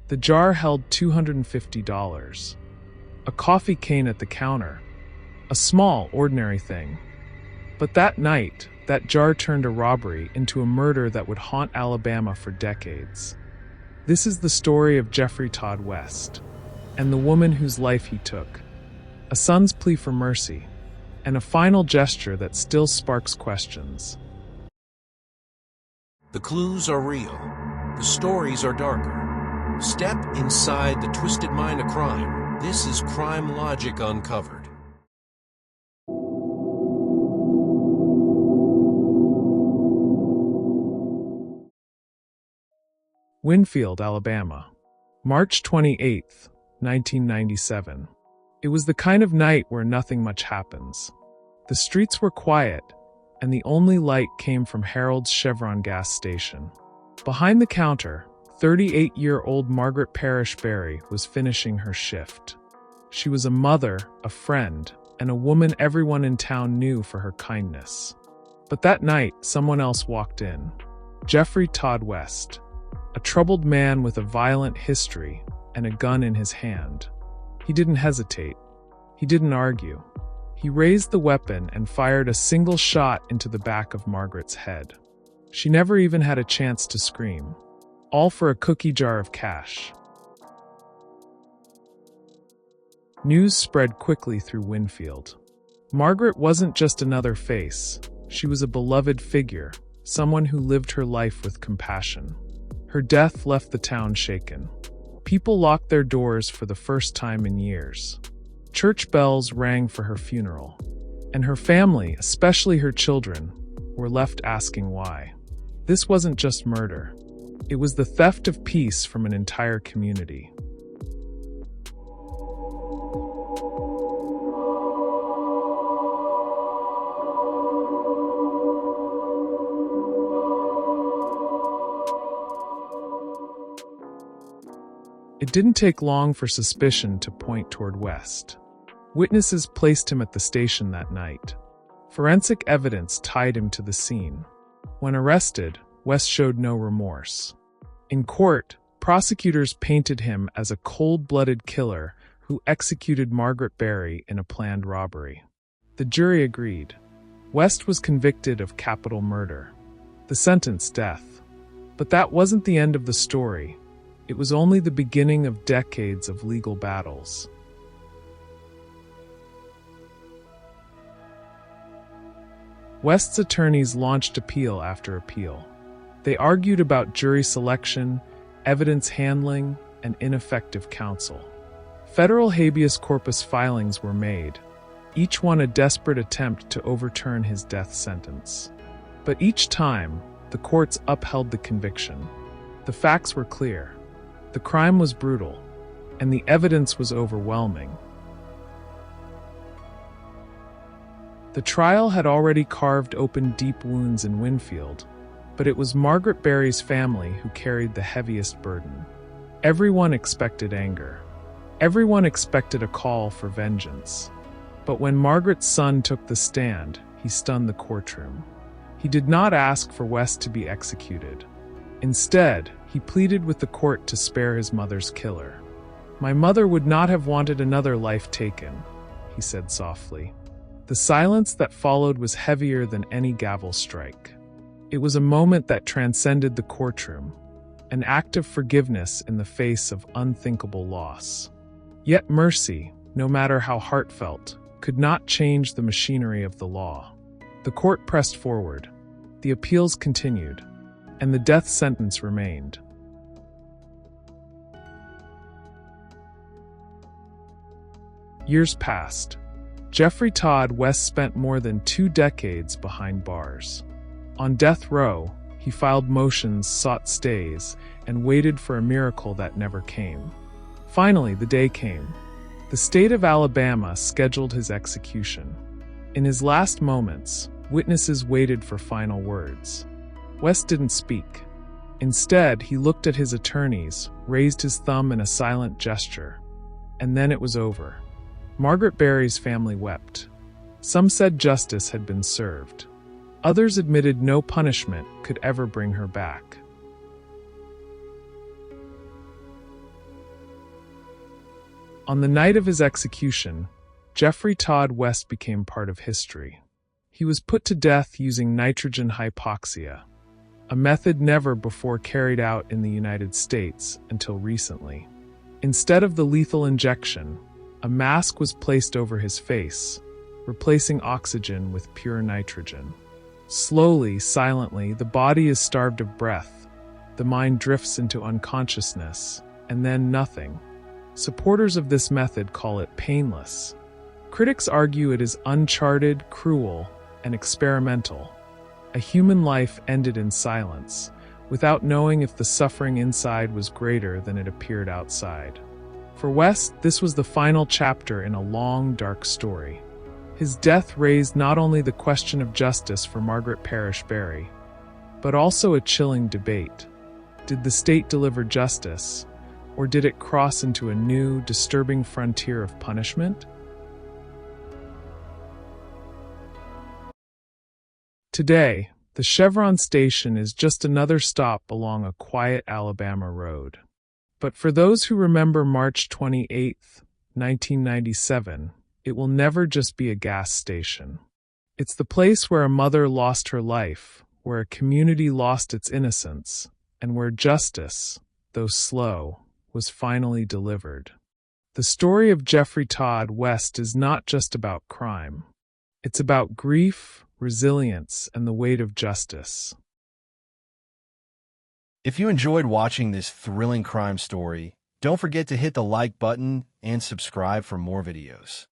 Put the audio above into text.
The jar held $250. A coffee cane at the counter. A small, ordinary thing. But that night, that jar turned a robbery into a murder that would haunt Alabama for decades. This is the story of Geoffrey Todd West, and the woman whose life he took. A son's plea for mercy, and a final gesture that still sparks questions. The clues are real. The stories are darker. Step inside the twisted mind of crime. This is Crime Logic Uncovered. Winfield, Alabama. March 28, 1997. It was the kind of night where nothing much happens. The streets were quiet, and the only light came from Harold's Chevron gas station. Behind the counter, 38-year-old Margaret Parrish Berry was finishing her shift. She was a mother, a friend, and a woman everyone in town knew for her kindness. But that night, someone else walked in. Geoffrey Todd West, a troubled man with a violent history and a gun in his hand. He didn't hesitate. He didn't argue. He raised the weapon and fired a single shot into the back of Margaret's head. She never even had a chance to scream. All for a cookie jar of cash. News spread quickly through Winfield. Margaret wasn't just another face. She was a beloved figure, someone who lived her life with compassion. Her death left the town shaken. People locked their doors for the first time in years. Church bells rang for her funeral. And her family, especially her children, were left asking why. This wasn't just murder. It was the theft of peace from an entire community. It didn't take long for suspicion to point toward West. Witnesses placed him at the station that night. Forensic evidence tied him to the scene. When arrested, West showed no remorse. In court, prosecutors painted him as a cold-blooded killer who executed Margaret Berry in a planned robbery. The jury agreed. West was convicted of capital murder. The sentence, death. But that wasn't the end of the story. It was only the beginning of decades of legal battles. West's attorneys launched appeal after appeal. They argued about jury selection, evidence handling, and ineffective counsel. Federal habeas corpus filings were made, each one a desperate attempt to overturn his death sentence. But each time, the courts upheld the conviction. The facts were clear. The crime was brutal, and the evidence was overwhelming. The trial had already carved open deep wounds in Winfield, but it was Margaret Berry's family who carried the heaviest burden. Everyone expected anger. Everyone expected a call for vengeance. But when Margaret's son took the stand, he stunned the courtroom. He did not ask for West to be executed. Instead, he pleaded with the court to spare his mother's killer. "My mother would not have wanted another life taken," he said softly. The silence that followed was heavier than any gavel strike. It was a moment that transcended the courtroom, an act of forgiveness in the face of unthinkable loss. Yet mercy, no matter how heartfelt, could not change the machinery of the law. The court pressed forward, the appeals continued, and the death sentence remained. Years passed. Geoffrey Todd West spent more than 2 decades behind bars. On death row, he filed motions, sought stays, and waited for a miracle that never came. Finally, the day came. The state of Alabama scheduled his execution. In his last moments, witnesses waited for final words. West didn't speak. Instead, he looked at his attorneys, raised his thumb in a silent gesture. And then it was over. Margaret Berry's family wept. Some said justice had been served. Others admitted no punishment could ever bring her back. On the night of his execution, Geoffrey Todd West became part of history. He was put to death using nitrogen hypoxia, a method never before carried out in the United States until recently. Instead of the lethal injection, a mask was placed over his face, replacing oxygen with pure nitrogen. Slowly, silently, the body is starved of breath, the mind drifts into unconsciousness, and then nothing. Supporters of this method call it painless. Critics argue it is uncharted, cruel, and experimental. A human life ended in silence, without knowing if the suffering inside was greater than it appeared outside. For West, this was the final chapter in a long, dark story. His death raised not only the question of justice for Margaret Parrish Berry, but also a chilling debate. Did the state deliver justice, or did it cross into a new, disturbing frontier of punishment? Today, the Chevron station is just another stop along a quiet Alabama road. But for those who remember March 28, 1997, it will never just be a gas station. It's the place where a mother lost her life, where a community lost its innocence, and where justice, though slow, was finally delivered. The story of Geoffrey Todd West is not just about crime. It's about grief, resilience, and the weight of justice. If you enjoyed watching this thrilling crime story, don't forget to hit the like button and subscribe for more videos.